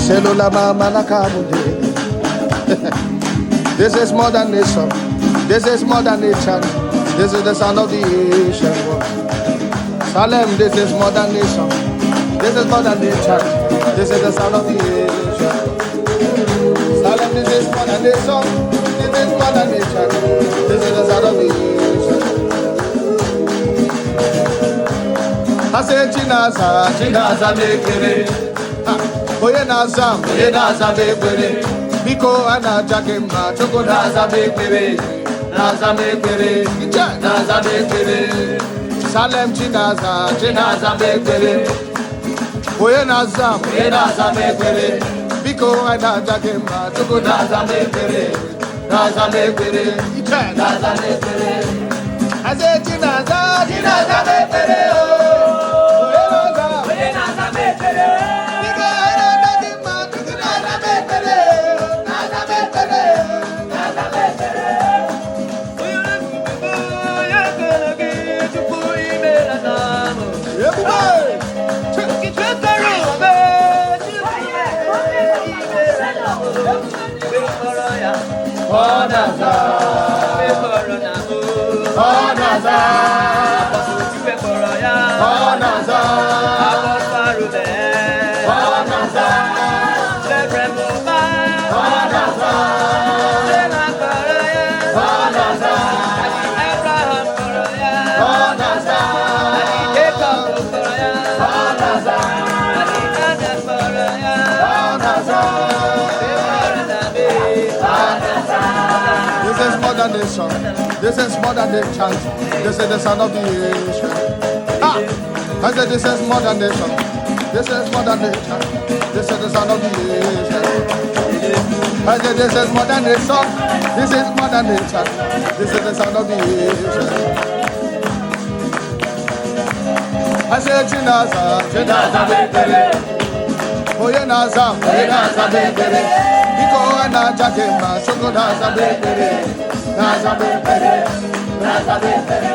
Selula mama nakamude. This is more than a song. This is more than a chant. This is the sound of the ancient world. Salem, this is more than a song. This is more than a chant. This is the sound of the ancient world. Salem, this is more than a song. This is more than a chant. This is the sound of the ancient world. I say Chinaza, Chinaza mekere. Oye naza mekere. Biko ana jakema, choko naza mekere. Naza mekere, naza mekere. Salem Chinaza, Chinaza mekere. Oye naza mekere. Biko ana jakema, choko naza mekere. Naza mekere, naza mekere. I say Chinaza, Chinaza mekere. Oye naza mekere. Biko ana jakema, choko naza mekere. Naza mekere, naza mekere. This is more than a song. This is more than a chant. This is the sound of the ocean. I said this is more than a song. This is more than a chant. This is the sound of the ocean. I said this is more than a song. This is more than a chant. This is the sound of the ocean. I said Chinaza, Chinaza mekere. Oye naza mekere. Biko ana jakema, choko naza mekere. Naza mekere, naza mekere.